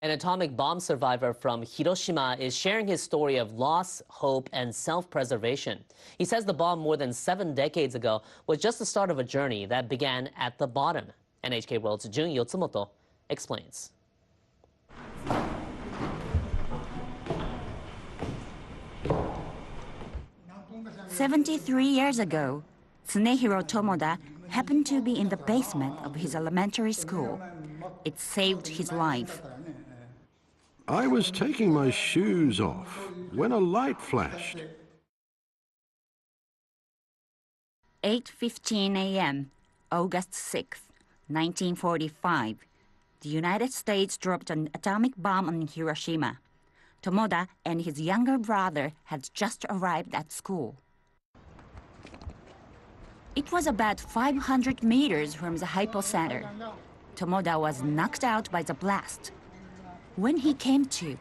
An atomic bomb survivor from Hiroshima is sharing his story of loss, hope, and self-preservation. He says the bomb more than 7 decades ago was just the start of a journey that began at the bottom. NHK World's Tsunehiro Tomoda explains. "73 years ago, Tsunehiro Tomoda happened to be in the basement of his elementary school. It saved his life. I was taking my shoes off when a light flashed. 8:15 a.m., August 6, 1945. The United States dropped an atomic bomb on Hiroshima. Tomoda and his younger brother had just arrived at school. It was about 500 meters from the hypocenter. Tomoda was knocked out by the blast. When he came to,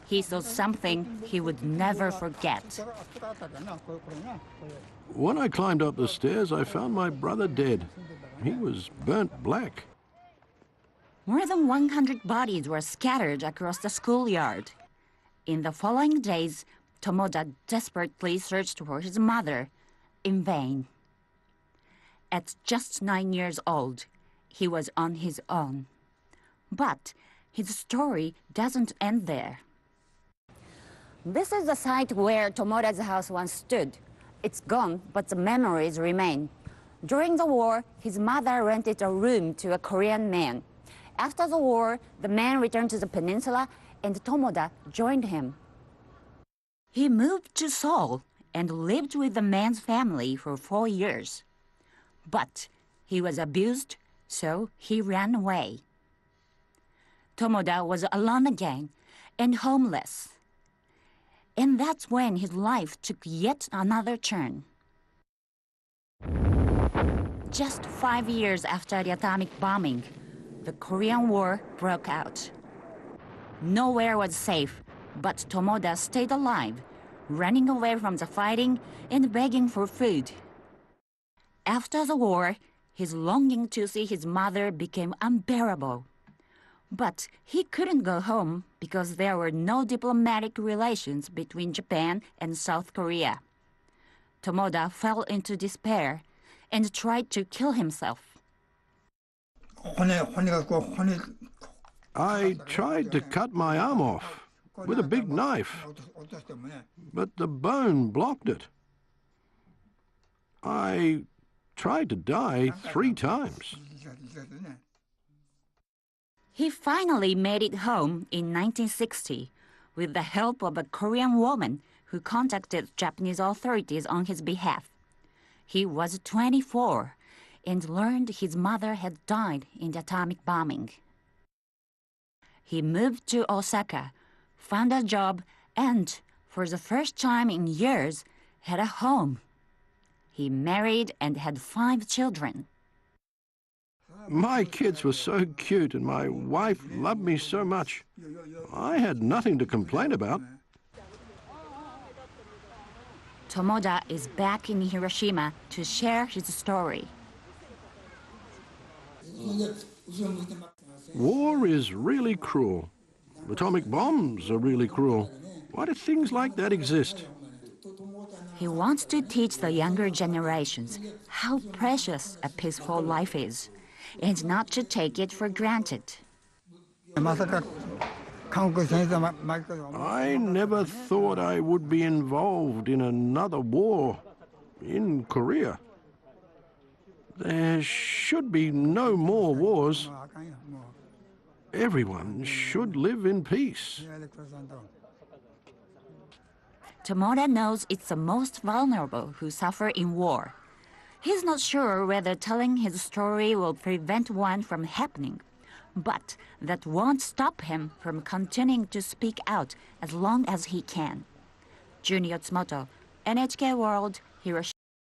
he saw something he would never forget. When I climbed up the stairs, I found my brother dead. He was burnt black. More than 100 bodies were scattered across the schoolyard. In the following days, Tomoda desperately searched for his mother, in vain. At just 9 years old, he was on his own. But his story doesn't end there. This is the site where Tomoda's house once stood. It's gone, but the memories remain. During the war, his mother rented a room to a Korean man. After the war, the man returned to the peninsula and Tomoda joined him. He moved to Seoul and lived with the man's family for 4 years. But he was abused, so he ran away. Tomoda was alone again and homeless. And that's when his life took yet another turn. Just 5 years after the atomic bombing, the Korean War broke out. Nowhere was safe, but Tomoda stayed alive, running away from the fighting and begging for food. After the war, his longing to see his mother became unbearable. But he couldn't go home because there were no diplomatic relations between Japan and South Korea. Tomoda fell into despair and tried to kill himself. I tried to cut my arm off with a big knife, but the bone blocked it. I tried to die 3 times. He finally made it home in 1960 with the help of a Korean woman who contacted Japanese authorities on his behalf. He was 24 and learned his mother had died in the atomic bombing. He moved to Osaka, found a job, and, for the first time in years, had a home. He married and had 5 children. My kids were so cute and my wife loved me so much. I had nothing to complain about. Tomoda is back in Hiroshima to share his story. War is really cruel. Atomic bombs are really cruel. Why do things like that exist? He wants to teach the younger generations how precious a peaceful life is, and not to take it for granted. I never thought I would be involved in another war in Korea. There should be no more wars. Everyone should live in peace. Tomoda knows it's the most vulnerable who suffer in war. He's not sure whether telling his story will prevent one from happening, but that won't stop him from continuing to speak out as long as he can. Tsunehiro Tomoda, NHK World, Hiroshima.